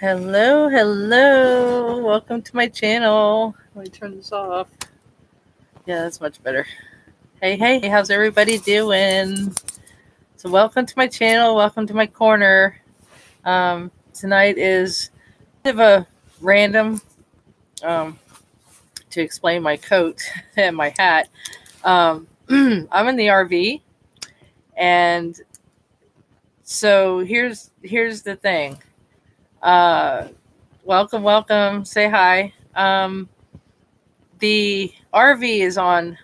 Hello, hello. Welcome to my channel. Let me turn this off. Yeah, that's much better. Hey, hey, how's everybody doing? So, welcome to my channel. Welcome to my corner. Tonight is kind of a random to explain my coat and my hat. I'm in the RV, and so here's the thing. Uh, welcome. Say hi. The RV is on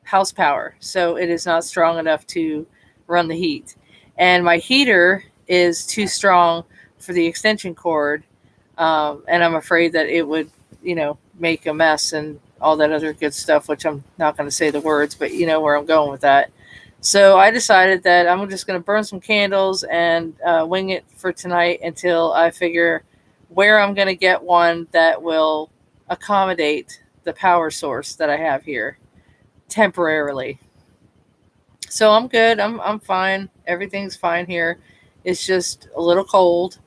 house power, so it is not strong enough to run the heat. And my heater is too strong for the extension cord, and I'm afraid that it would, make a mess and all that other good stuff, which I'm not going to say the words, but you know where I'm going with that. So I decided that I'm just going to burn some candles and wing it for tonight until I figure where I'm going to get one that will accommodate the power source that I have here temporarily. So I'm good. I'm fine. Everything's fine here. It's just a little cold.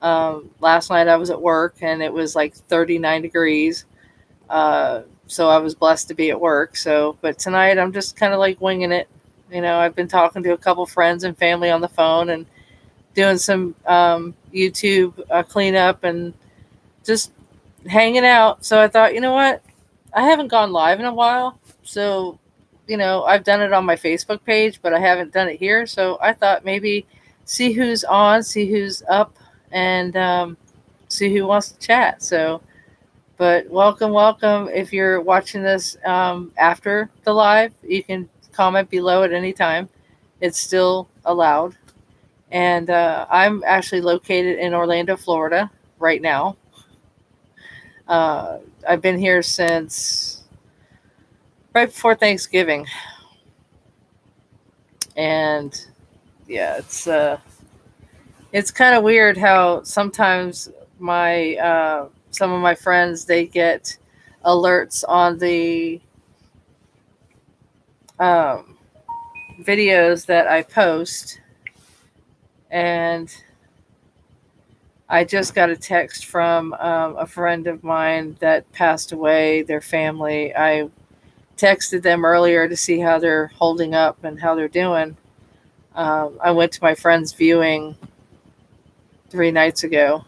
Last night I was at work and it was like 39 degrees. So I was blessed to be at work. So, but tonight I'm just kind of like winging it. I've been talking to a couple friends and family on the phone and doing some YouTube cleanup and just hanging out. So I thought, you know what? I haven't gone live in a while. So, I've done it on my Facebook page, but I haven't done it here. So I thought maybe see who's on, see who's up, and see who wants to chat. So, but welcome. If you're watching this after the live, you can comment below at any time. It's still allowed. And I'm actually located in Orlando, Florida right now. I've been here since right before Thanksgiving. And yeah, it's kind of weird how sometimes my some of my friends, they get alerts on the um, videos that I post, and I just got a text from a friend of mine that passed away, their family. I texted them earlier to see how they're holding up and how they're doing. I went to my friend's viewing 3 nights ago.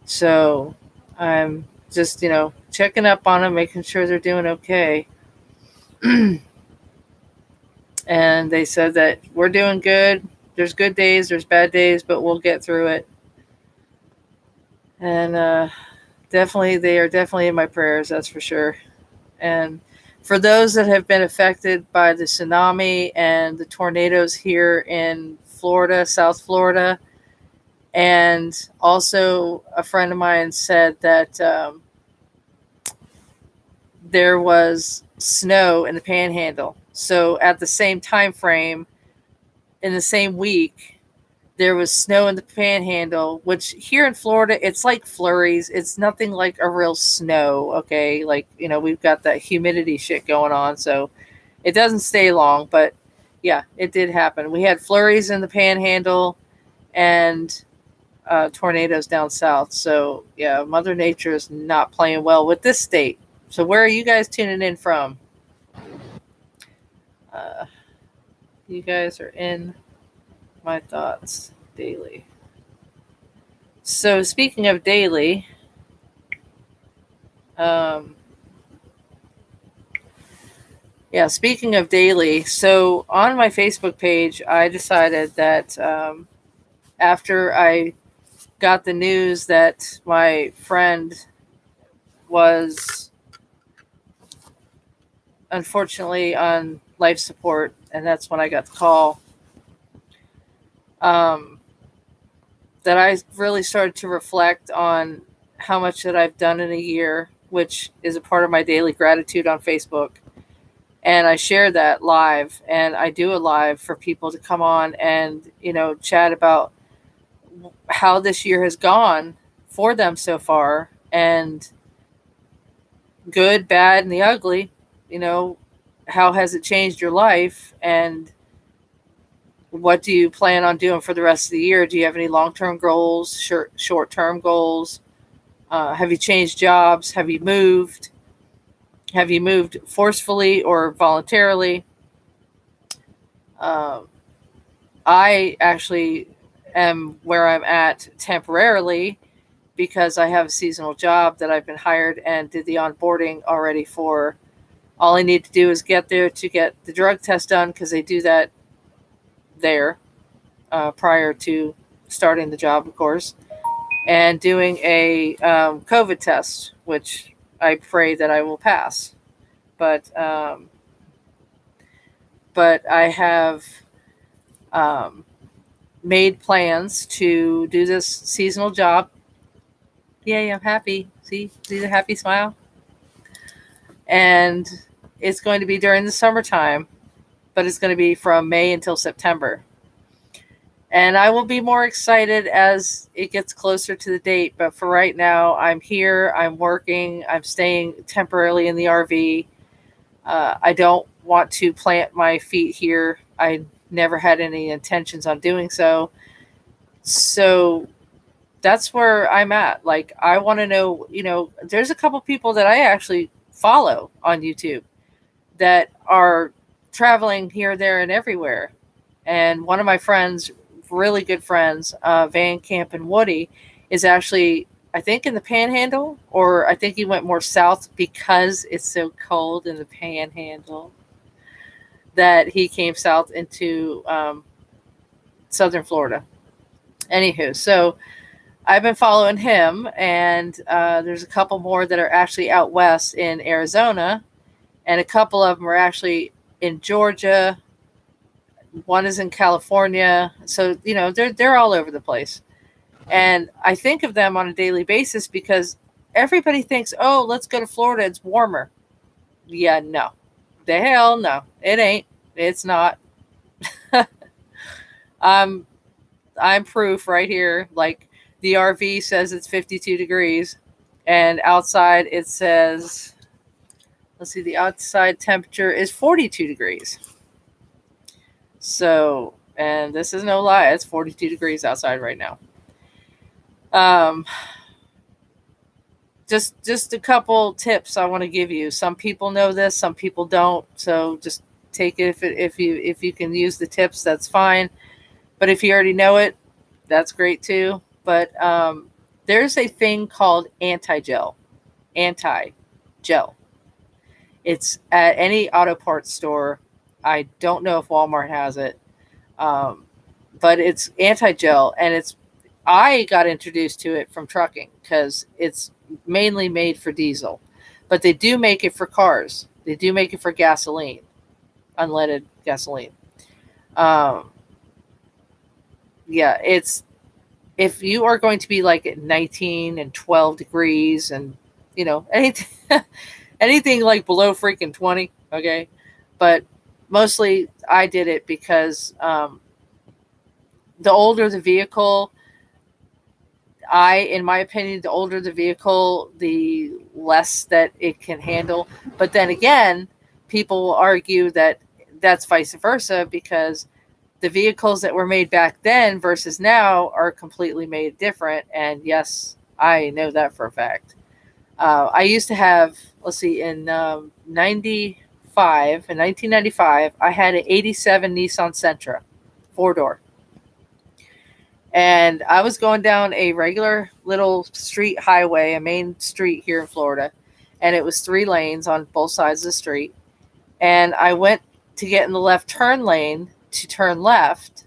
So I'm just, checking up on them, making sure they're doing okay. And they said that we're doing good. There's good days, there's bad days, but we'll get through it. And definitely, they are definitely in my prayers, that's for sure. And for those that have been affected by the tsunami and the tornadoes here in Florida, South Florida, and also a friend of mine said that there was snow in the panhandle. So at the same time frame, in the same week, there was snow in the panhandle, which here in Florida, it's like flurries. It's nothing like a real snow, okay? Like, we've got that humidity shit going on, so it doesn't stay long, but yeah, it did happen. We had flurries in the panhandle and tornadoes down south. So yeah, Mother Nature is not playing well with this state. So where are you guys tuning in from? Uh, you guys are in my thoughts daily. So speaking of daily, um, speaking of daily, so on my Facebook page, I decided that after I got the news that my friend was unfortunately on life support, and that's when I got the call, um, that I really started to reflect on how much that I've done in a year, which is a part of my daily gratitude on Facebook. And I share that live, and I do a live for people to come on and, chat about how this year has gone for them so far, and good, bad, and the ugly. How has it changed your life? And what do you plan on doing for the rest of the year? Do you have any long-term goals, short-term goals? Have you changed jobs? Have you moved? Have you moved forcefully or voluntarily? Um, I actually am where I'm at temporarily because I have a seasonal job that I've been hired and did the onboarding already for. All I need to do is get there to get the drug test done because they do that there prior to starting the job, of course, and doing a COVID test, which I pray that I will pass. But I have um, made plans to do this seasonal job. Yay, I'm happy. See the happy smile? And it's going to be during the summertime, but it's going to be from May until September. And I will be more excited as it gets closer to the date. But for right now, I'm here, I'm working, I'm staying temporarily in the RV. I don't want to plant my feet here. I never had any intentions on doing so. So that's where I'm at. Like, I want to know, there's a couple people that I actually follow on YouTube that are traveling here, there, and everywhere. And one of my friends, really good friends, Van Camp and Woody, is actually, I think, in the Panhandle, or I think he went more south because it's so cold in the Panhandle that he came south into southern Florida. Anywho, so I've been following him, and there's a couple more that are actually out west in Arizona, and a couple of them are actually in Georgia. One is in California. So, they're all over the place. And I think of them on a daily basis because everybody thinks, oh, let's go to Florida. It's warmer. Yeah, no. The hell no. It ain't. It's not. I'm proof right here. Like, the RV says it's 52 degrees. And outside it says, let's see, the outside temperature is 42 degrees. So, and this is no lie, it's 42 degrees outside right now. Just a couple tips I want to give you. Some people know this, some people don't. So just take it if you can use the tips, that's fine. But if you already know it, that's great too. But there's a thing called anti-gel. Anti-gel. It's at any auto parts store. I don't know if Walmart has it, but it's anti-gel, and I got introduced to it from trucking because it's mainly made for diesel, but they do make it for cars. They do make it for gasoline, unleaded gasoline. Yeah, if you are going to be like at 19 and 12 degrees and anything like below freaking 20, okay, but mostly I did it because the older the vehicle, in my opinion, the older the vehicle, the less that it can handle. But then again, people will argue that that's vice versa because the vehicles that were made back then versus now are completely made different. And yes, I know that for a fact. I used to have, let's see, in 1995, I had an 87 Nissan Sentra, 4-door. And I was going down a regular little street highway, a main street here in Florida, and it was 3 lanes on both sides of the street. And I went to get in the left turn lane to turn left,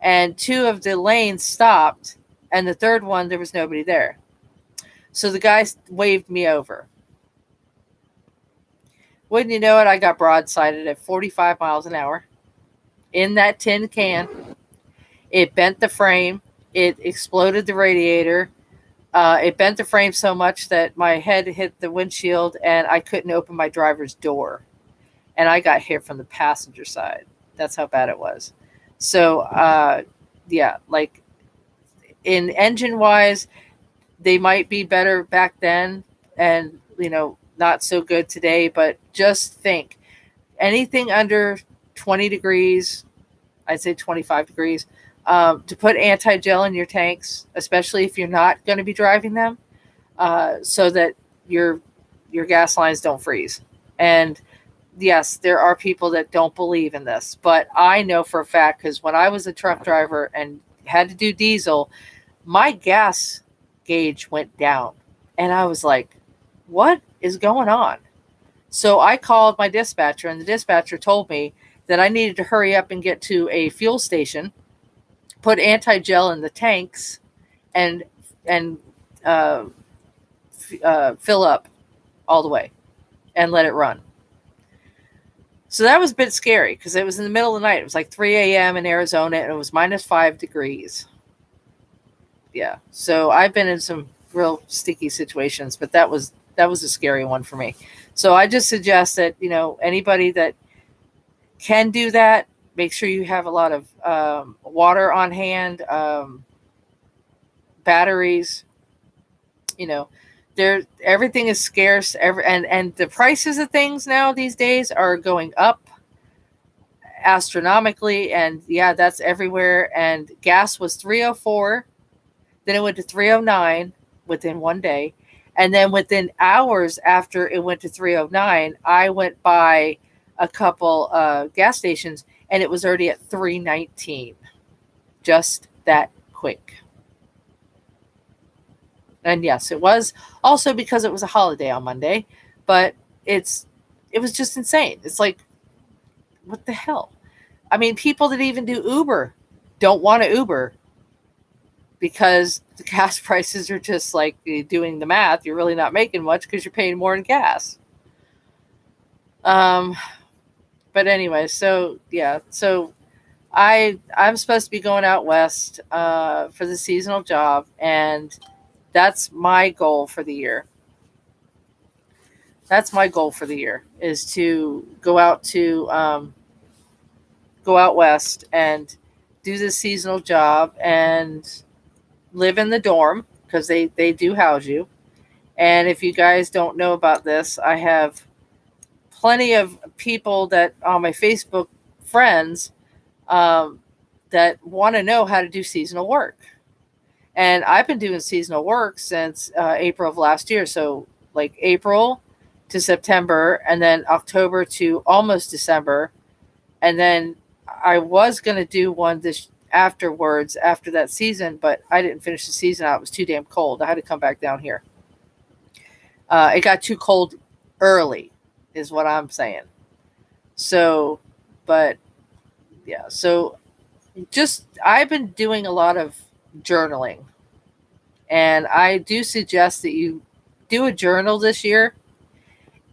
and 2 of the lanes stopped, and the third one, there was nobody there. So the guy waved me over. Wouldn't you know it, I got broadsided at 45 miles an hour in that tin can. It bent the frame. It exploded the radiator. It bent the frame so much that my head hit the windshield and I couldn't open my driver's door. And I got hit from the passenger side. That's how bad it was. So, yeah, like in engine wise, they might be better back then and, not so good today. But just think, anything under 20 degrees, I'd say 25 degrees. To put anti-gel in your tanks, especially if you're not going to be driving them, so that your your gas lines don't freeze. And yes, there are people that don't believe in this, but I know for a fact, because when I was a truck driver and had to do diesel, my gas gauge went down. And I was like, what is going on? So I called my dispatcher, and the dispatcher told me that I needed to hurry up and get to a fuel station, put anti-gel in the tanks, and and uh, fill up all the way and let it run. So that was a bit scary because it was in the middle of the night. It was like 3 a.m. in Arizona, and it was -5 degrees. Yeah. So I've been in some real sticky situations, but that was a scary one for me. So I just suggest that, anybody that can do that, make sure you have a lot of water on hand, batteries. You know, everything is scarce. And the prices of things now these days are going up astronomically, and yeah, that's everywhere. And gas was 304, then it went to 309 within one day. And then within hours after it went to 309, I went by a couple gas stations and it was already at 319. Just that quick. And yes, it was also because it was a holiday on Monday, but it was just insane. It's like, what the hell? I mean, people that even do Uber don't want to Uber because the gas prices are just like, doing the math. You're really not making much because you're paying more in gas. Um, but anyway, so yeah, so I'm supposed to be going out west for the seasonal job, and that's my goal for the year. That's my goal for the year is to go out west and do this seasonal job and live in the dorm because they do house you. And if you guys don't know about this, I have plenty of people that on my Facebook friends, um, that want to know how to do seasonal work. And I've been doing seasonal work since April of last year. So, like April to September, and then October to almost December. And then I was going to do one this afterwards after that season, but I didn't finish the season out. It was too damn cold. I had to come back down here. It got too cold early, is what I'm saying. So, but yeah, so just I've been doing a lot of journaling, and I do suggest that you do a journal this year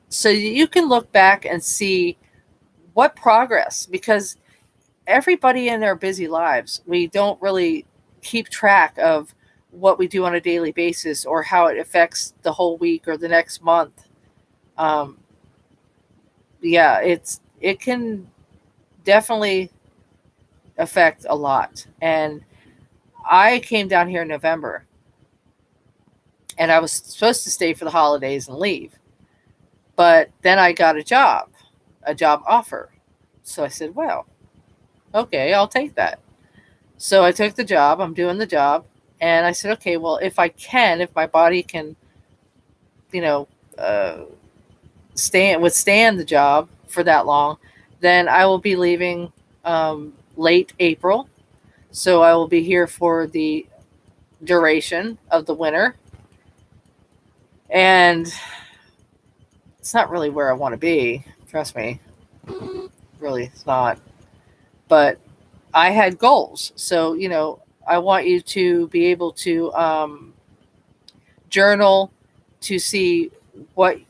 so you can look back and see what progress, because everybody in their busy lives, we don't really keep track of what we do on a daily basis or how it affects the whole week or the next month. Um, yeah, it can definitely affect a lot. And I came down here in November, and I was supposed to stay for the holidays and leave. But then I got a job offer. So I said, well, okay, I'll take that. So I took the job. I'm doing the job. And I said, okay, well, if my body can, you know, uh, withstand the job for that long, then I will be leaving late April. So I will be here for the duration of the winter. And it's not really where I want to be. Trust me. Really, it's not. But I had goals. So, I want you to be able to journal to see what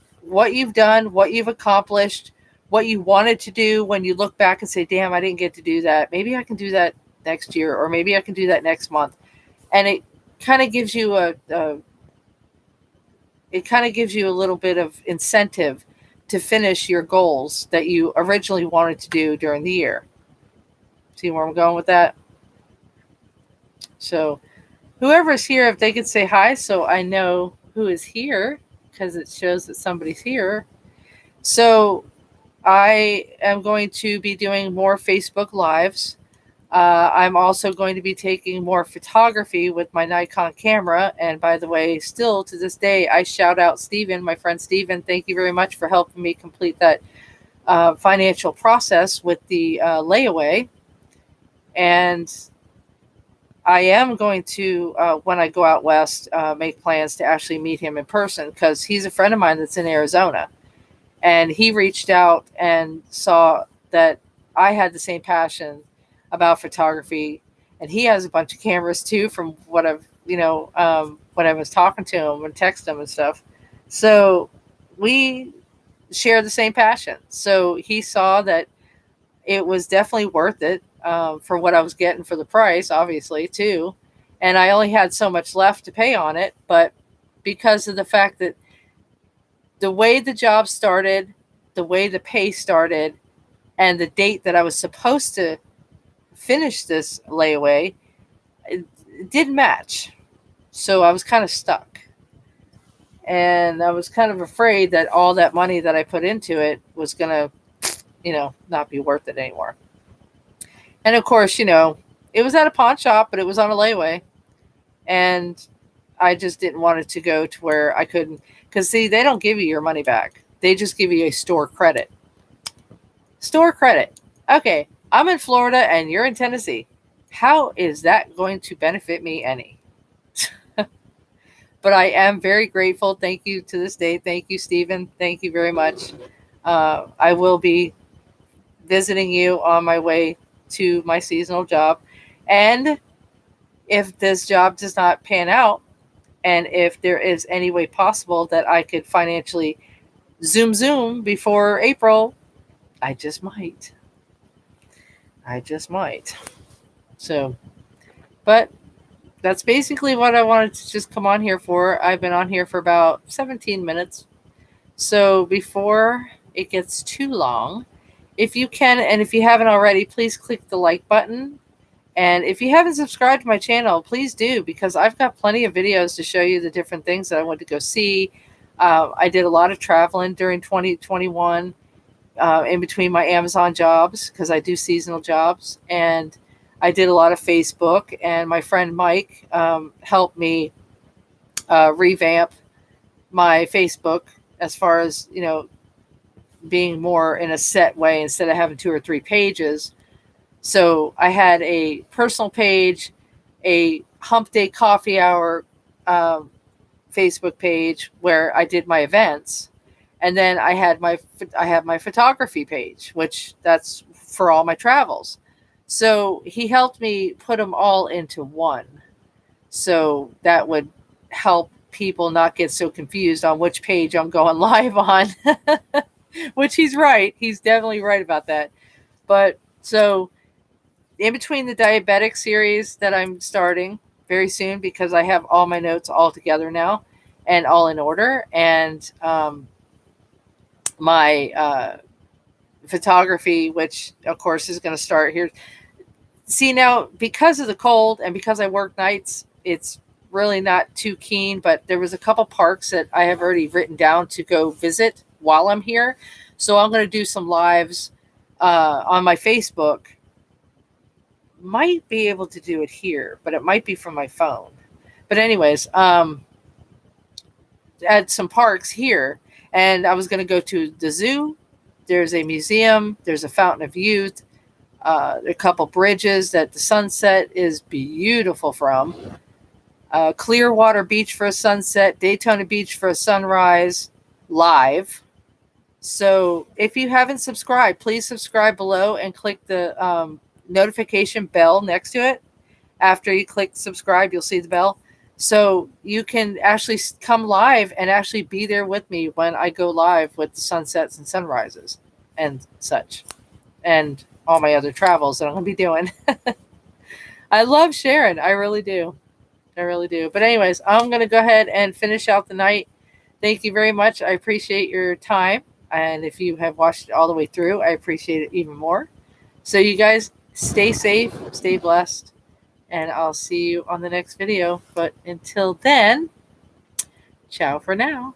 you've done, what you've accomplished, what you wanted to do when you look back and say, "Damn, I didn't get to do that. Maybe I can do that next year, or maybe I can do that next month." And it kind of gives you a little bit of incentive to finish your goals that you originally wanted to do during the year. See where I'm going with that? So, whoever's here, if they could say hi so I know who is here, because it shows that somebody's here. So, I am going to be doing more Facebook Lives. I'm also going to be taking more photography with my Nikon camera. And by the way, still to this day, I shout out Steven, my friend Steven. Thank you very much for helping me complete that financial process with the layaway. And I am going to, when I go out west, make plans to actually meet him in person, because he's a friend of mine that's in Arizona. And he reached out and saw that I had the same passion about photography. And he has a bunch of cameras too, from what I've, when I was talking to him and text him and stuff. So we share the same passion. So he saw that it was definitely worth it, for what I was getting for the price, obviously, too. And I only had so much left to pay on it. But because of the fact that the way the job started, the way the pay started, and the date that I was supposed to finish this layaway, it didn't match. So I was kind of stuck. And I was kind of afraid that all that money that I put into it was going to, not be worth it anymore. And of course, it was at a pawn shop, but it was on a layaway. And I just didn't want it to go to where I couldn't. Because, see, they don't give you your money back. They just give you a store credit. Store credit. Okay, I'm in Florida and you're in Tennessee. How is that going to benefit me any? But I am very grateful. Thank you to this day. Thank you, Stephen. Thank you very much. I will be visiting you on my way to my seasonal job. And if this job does not pan out, and if there is any way possible that I could financially zoom before April, I just might. So, but that's basically what I wanted to just come on here for. I've been on here for about 17 minutes. So before it gets too long, if you can, and if you haven't already, please click the like button. And if you haven't subscribed to my channel, please do, because I've got plenty of videos to show you the different things that I went to go see. I did a lot of traveling during 2021, in between my Amazon jobs, because I do seasonal jobs. And I did a lot of Facebook, and my friend Mike helped me revamp my Facebook as far as, being more in a set way instead of having 2 or 3 pages. So I had a personal page, a Hump Day Coffee Hour Facebook page where I did my events, and then I had my photography page, which that's for all my travels. So he helped me put them all into one, so that would help people not get so confused on which page I'm going live on. Which he's right. He's definitely right about that. But so in between the diabetic series that I'm starting very soon, because I have all my notes all together now and all in order, and my photography, which of course is going to start here. See, now, because of the cold and because I work nights, it's really not too keen, but there was a couple parks that I have already written down to go visit while I'm here. So I'm going to do some lives on my Facebook. Might be able to do it here, but it might be from my phone. But anyways, at some parks here, and I was going to go to the zoo. There's a museum. There's a fountain of youth. A couple bridges that the sunset is beautiful from. Clearwater Beach for a sunset. Daytona Beach for a sunrise live. So if you haven't subscribed, please subscribe below and click the notification bell next to it. After you click subscribe, you'll see the bell. So you can actually come live and actually be there with me when I go live with the sunsets and sunrises and such, and all my other travels that I'm going to be doing. I love sharing. I really do. But anyways, I'm going to go ahead and finish out the night. Thank you very much. I appreciate your time. And if you have watched it all the way through, I appreciate it even more. So you guys stay safe, stay blessed, and I'll see you on the next video. But until then, ciao for now.